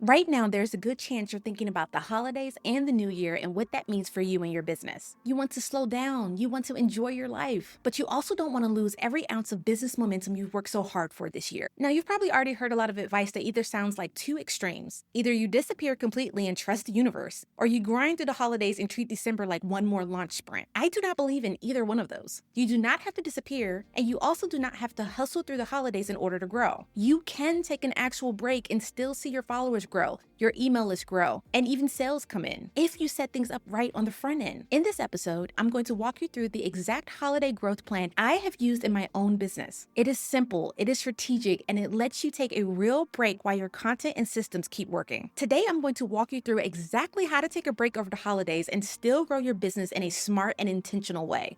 Right now, there's a good chance you're thinking about the holidays and the new year and what that means for you and your business. You want to slow down, you want to enjoy your life, but you also don't want to lose every ounce of business momentum you've worked so hard for this year. Now, you've probably already heard a lot of advice that either sounds like two extremes. Either you disappear completely and trust the universe, or you grind through the holidays and treat December like one more launch sprint. I do not believe in either one of those. You do not have to disappear, and you also do not have to hustle through the holidays in order to grow. You can take an actual break and still see your followers grow, your email list grow, and even sales come in if you set things up right on the front end. In this episode, I'm going to walk you through the exact holiday growth plan I have used in my own business. It is simple, it is strategic, and it lets you take a real break while your content and systems keep working. Today, I'm going to walk you through exactly how to take a break over the holidays and still grow your business in a smart and intentional way.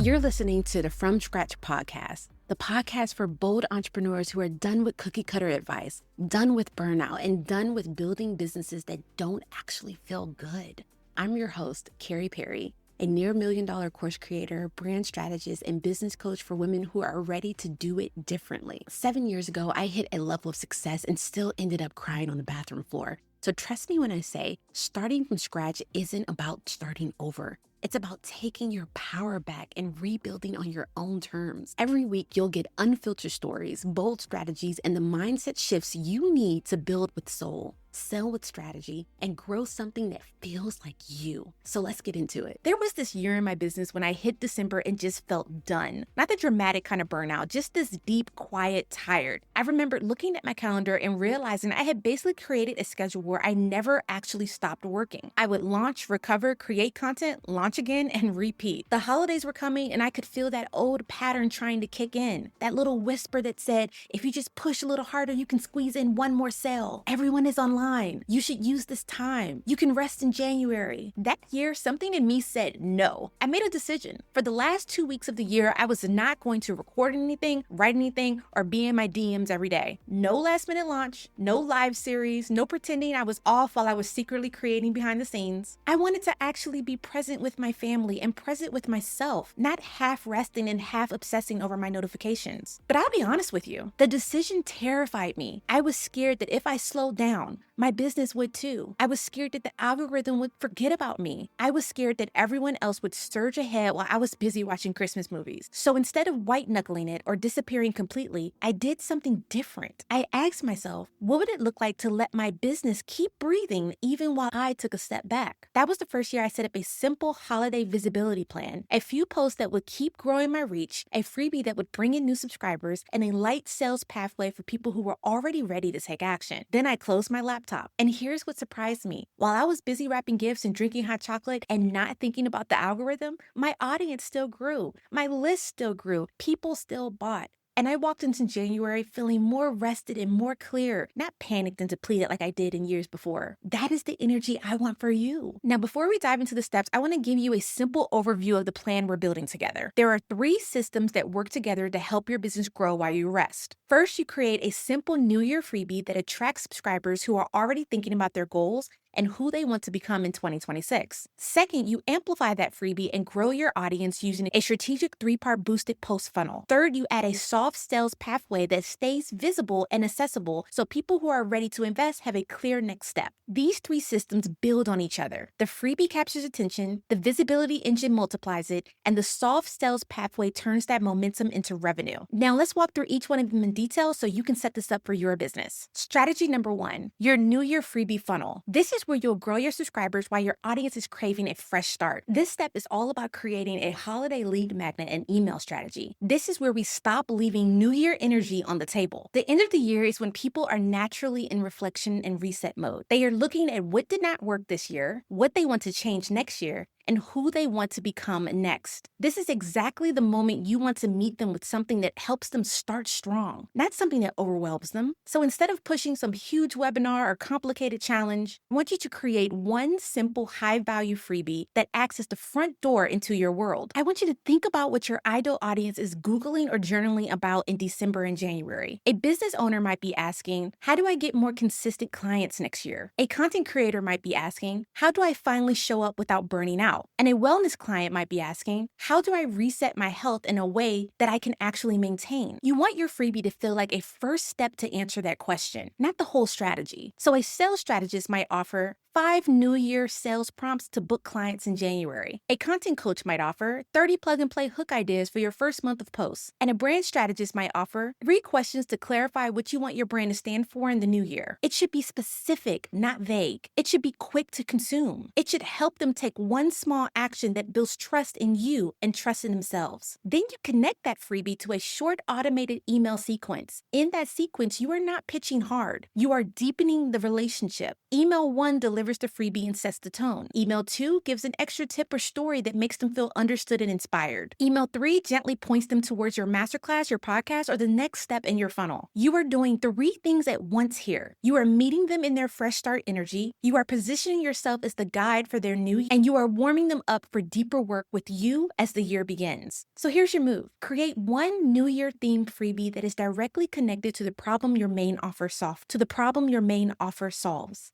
You're listening to the From Scratch podcast, the podcast for bold entrepreneurs who are done with cookie cutter advice, done with burnout, and done with building businesses that don't actually feel good. I'm your host, Kary, a near $1 million course creator, brand strategist, and business coach for women who are ready to do it differently. 7 years ago, I hit a level of success and still ended up crying on the bathroom floor. So trust me when I say starting from scratch isn't about starting over. It's about taking your power back and rebuilding on your own terms. Every week, you'll get unfiltered stories, bold strategies, and the mindset shifts you need to build with soul, sell with strategy, and grow something that feels like you. So let's get into it. There was this year in my business when I hit December and just felt done. Not the dramatic kind of burnout, just this deep, quiet, tired. I remember looking at my calendar and realizing I had basically created a schedule where I never actually stopped working. I would launch, recover, create content, launch again, and repeat. The holidays were coming and I could feel that old pattern trying to kick in. That little whisper that said, if you just push a little harder, you can squeeze in one more sale. Everyone is online. You should use this time. You can rest in January. That year, something in me said no. I made a decision. For the last 2 weeks of the year, I was not going to record anything, write anything, or be in my DMs every day. No last minute launch, no live series, no pretending I was off while I was secretly creating behind the scenes. I wanted to actually be present with my family and present with myself, not half resting and half obsessing over my notifications. But I'll be honest with you, the decision terrified me. I was scared that if I slowed down, my business would too. I was scared that the algorithm would forget about me. I was scared that everyone else would surge ahead while I was busy watching Christmas movies. So instead of white knuckling it or disappearing completely, I did something different. I asked myself, what would it look like to let my business keep breathing even while I took a step back? That was the first year I set up a simple holiday visibility plan, a few posts that would keep growing my reach, a freebie that would bring in new subscribers, and a light sales pathway for people who were already ready to take action. Then I closed my laptop. And here's what surprised me. While I was busy wrapping gifts and drinking hot chocolate and not thinking about the algorithm, my audience still grew. My list still grew. People still bought. And I walked into January feeling more rested and more clear, not panicked and depleted like I did in years before. That is the energy I want for you. Now, before we dive into the steps, I want to give you a simple overview of the plan we're building together. There are 3 systems that work together to help your business grow while you rest. First, you create a simple New Year freebie that attracts subscribers who are already thinking about their goals and who they want to become in 2026. Second, you amplify that freebie and grow your audience using a strategic 3-part boosted post funnel. Third, you add a soft sales pathway that stays visible and accessible so people who are ready to invest have a clear next step. These 3 systems build on each other. The freebie captures attention, the visibility engine multiplies it, and the soft sales pathway turns that momentum into revenue. Now let's walk through each one of them in detail so you can set this up for your business. Strategy number 1, your New Year freebie funnel. This is where you'll grow your subscribers while your audience is craving a fresh start. This step is all about creating a holiday lead magnet and email strategy. This is where we stop leaving New Year energy on the table. The end of the year is when people are naturally in reflection and reset mode. They are looking at what did not work this year, what they want to change next year, and who they want to become next. This is exactly the moment you want to meet them with something that helps them start strong, not something that overwhelms them. So instead of pushing some huge webinar or complicated challenge, I want you to create one simple high-value freebie that acts as the front door into your world. I want you to think about what your ideal audience is Googling or journaling about in December and January. A business owner might be asking, how do I get more consistent clients next year? A content creator might be asking, how do I finally show up without burning out? out. And a wellness client might be asking, how do I reset my health in a way that I can actually maintain? You want your freebie to feel like a first step to answer that question, not the whole strategy. So a sales strategist might offer 5 New Year sales prompts to book clients in January. A content coach might offer 30 plug-and-play hook ideas for your first month of posts. And a brand strategist might offer 3 questions to clarify what you want your brand to stand for in the new year. It should be specific, not vague. It should be quick to consume. It should help them take one small action that builds trust in you and trust in themselves. Then you connect that freebie to a short automated email sequence. In that sequence, you are not pitching hard. You are deepening the relationship. Email 1 delivers the freebie and sets the tone. Email 2 gives an extra tip or story that makes them feel understood and inspired. Email 3 gently points them towards your masterclass, your podcast, or the next step in your funnel. You are doing 3 things at once here. You are meeting them in their fresh start energy. You are positioning yourself as the guide for their new year, and you are warming them up for deeper work with you as the year begins. So here's your move. Create one New Year themed freebie that is directly connected to the problem your main offer solves.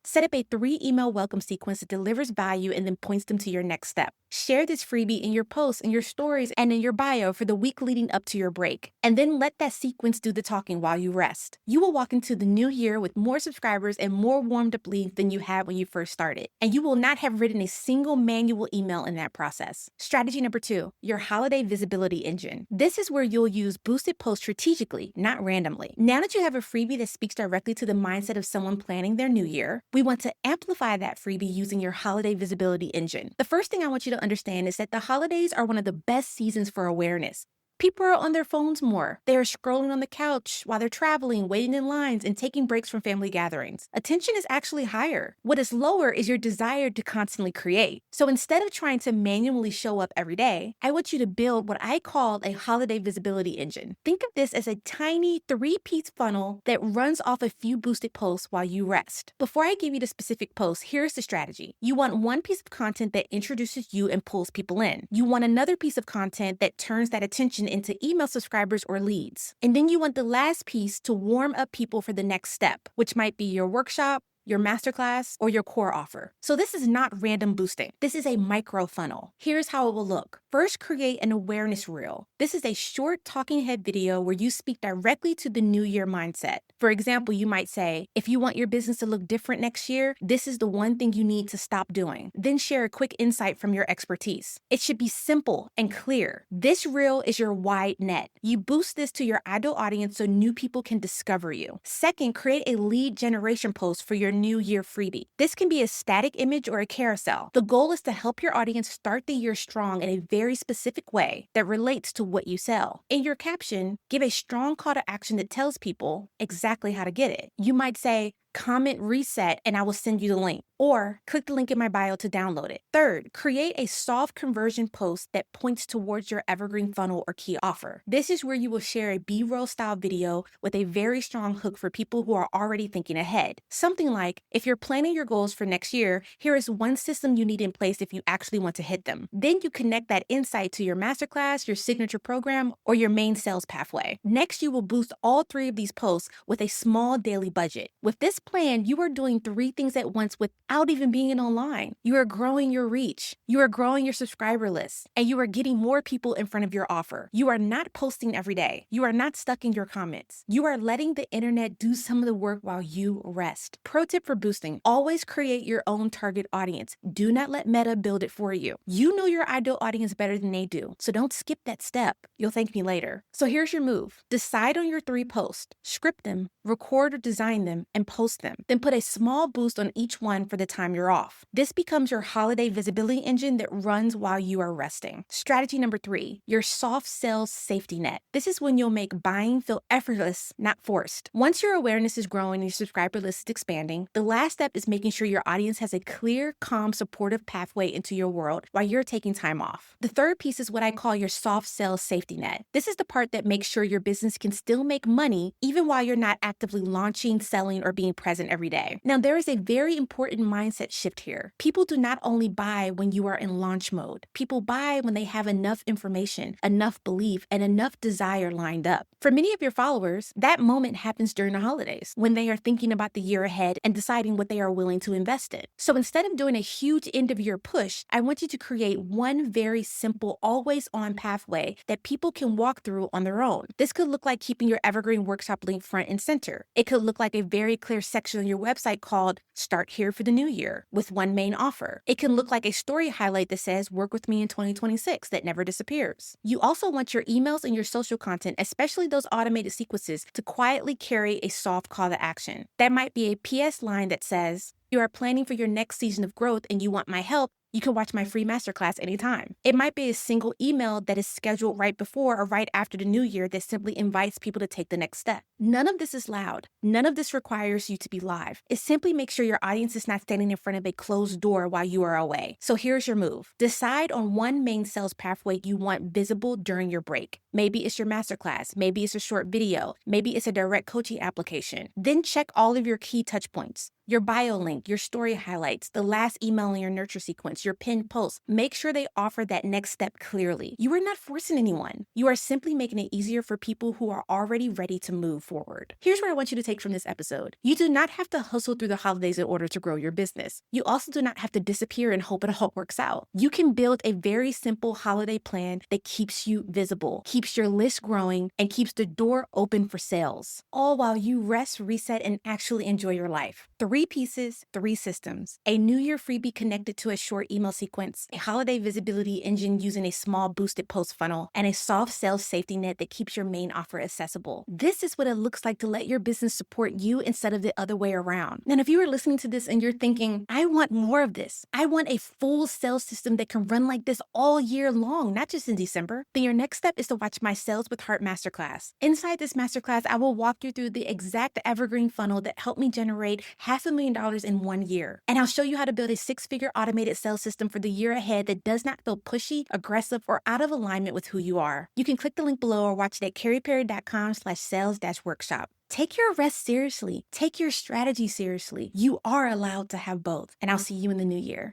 Set up a 3 email welcome sequence that delivers value and then points them to your next step. Share this freebie in your posts, in your stories, and in your bio for the week leading up to your break. And then let that sequence do the talking while you rest. You will walk into the new year with more subscribers and more warmed up leads than you had when you first started. And you will not have written a single manual email in that process. Strategy number 2, your holiday visibility engine. This is where you'll use boosted posts strategically, not randomly. Now that you have a freebie that speaks directly to the mindset of someone planning their new year, we want to amplify that freebie using your holiday visibility engine. The first thing I want you to understand is that the holidays are one of the best seasons for awareness. People are on their phones more. They are scrolling on the couch while they're traveling, waiting in lines, and taking breaks from family gatherings. Attention is actually higher. What is lower is your desire to constantly create. So instead of trying to manually show up every day, I want you to build what I call a holiday visibility engine. Think of this as a tiny 3-piece funnel that runs off a few boosted posts while you rest. Before I give you the specific post, here's the strategy. You want one piece of content that introduces you and pulls people in. You want another piece of content that turns that attention into email subscribers or leads. And then you want the last piece to warm up people for the next step, which might be your workshop, your masterclass, or your core offer. So this is not random boosting. This is a micro funnel. Here's how it will look. First, create an awareness reel. This is a short talking head video where you speak directly to the new year mindset. For example, you might say, if you want your business to look different next year, this is the one thing you need to stop doing. Then share a quick insight from your expertise. It should be simple and clear. This reel is your wide net. You boost this to your ideal audience so new people can discover you. Second, create a lead generation post for your new year freebie. This can be a static image or a carousel. The goal is to help your audience start the year strong in a very specific way that relates to what you sell. In your caption, give a strong call to action that tells people exactly how to get it. You might say, comment reset and I will send you the link. Or click the link in my bio to download it. Third, create a soft conversion post that points towards your evergreen funnel or key offer. This is where you will share a B-roll style video with a very strong hook for people who are already thinking ahead. Something like, if you're planning your goals for next year, here is one system you need in place if you actually want to hit them. Then you connect that insight to your masterclass, your signature program, or your main sales pathway. Next, you will boost all 3 of these posts with a small daily budget. With this plan, you are doing 3 things at once without even being online. You are growing your reach, you are growing your subscriber list, and you are getting more people in front of your offer. You are not posting every day. You are not stuck in your comments. You are letting the internet do some of the work while you rest. Pro tip for boosting, always create your own target audience. Do not let Meta build it for you. You know your ideal audience better than they do, so don't skip that step. You'll thank me later. So here's your move. Decide on your 3 posts, script them, record or design them, and post them. Then put a small boost on each one for the time you're off. This becomes your holiday visibility engine that runs while you are resting. Strategy number 3, your soft sales safety net. This is when you'll make buying feel effortless, not forced. Once your awareness is growing and your subscriber list is expanding, the last step is making sure your audience has a clear, calm, supportive pathway into your world while you're taking time off. The third piece is what I call your soft sales safety net. This is the part that makes sure your business can still make money even while you're not actively launching, selling, or being present every day. Now, there is a very important mindset shift here. People do not only buy when you are in launch mode. People buy when they have enough information, enough belief, and enough desire lined up. For many of your followers, that moment happens during the holidays, when they are thinking about the year ahead and deciding what they are willing to invest in. So instead of doing a huge end-of-year push, I want you to create one very simple, always-on pathway that people can walk through on their own. This could look like keeping your evergreen workshop link front and center. It could look like a very clear section on your website called Start Here for the New Year with one main offer. It can look like a story highlight that says work with me in 2026 that never disappears. You also want your emails and your social content, especially those automated sequences, to quietly carry a soft call to action. That might be a PS line that says, you are planning for your next season of growth and you want my help. You can watch my free masterclass anytime. It might be a single email that is scheduled right before or right after the new year that simply invites people to take the next step. None of this is loud. None of this requires you to be live. It simply makes sure your audience is not standing in front of a closed door while you are away. So here's your move. Decide on one main sales pathway you want visible during your break. Maybe it's your masterclass. Maybe it's a short video. Maybe it's a direct coaching application. Then check all of your key touch points. Your bio link, your story highlights, the last email in your nurture sequence, your pinned post. Make sure they offer that next step clearly. You are not forcing anyone. You are simply making it easier for people who are already ready to move forward. Here's what I want you to take from this episode. You do not have to hustle through the holidays in order to grow your business. You also do not have to disappear and hope it all works out. You can build a very simple holiday plan that keeps you visible, keeps your list growing, and keeps the door open for sales, all while you rest, reset, and actually enjoy your life. 3 pieces, 3 systems. A New Year freebie connected to a short email sequence, a holiday visibility engine using a small boosted post funnel, and a soft sales safety net that keeps your main offer accessible. This is what it looks like to let your business support you instead of the other way around. And if you are listening to this and you're thinking, I want more of this, I want a full sales system that can run like this all year long, not just in December, then your next step is to watch my Sales with Heart Masterclass. Inside this masterclass, I will walk you through the exact evergreen funnel that helped me generate $500,000 in 1 year. And I'll show you how to build a 6-figure automated sales system for the year ahead that does not feel pushy, aggressive, or out of alignment with who you are. You can click the link below or watch it at karyperry.com/sales-workshop. Take your rest seriously. Take your strategy seriously. You are allowed to have both. And I'll see you in the new year.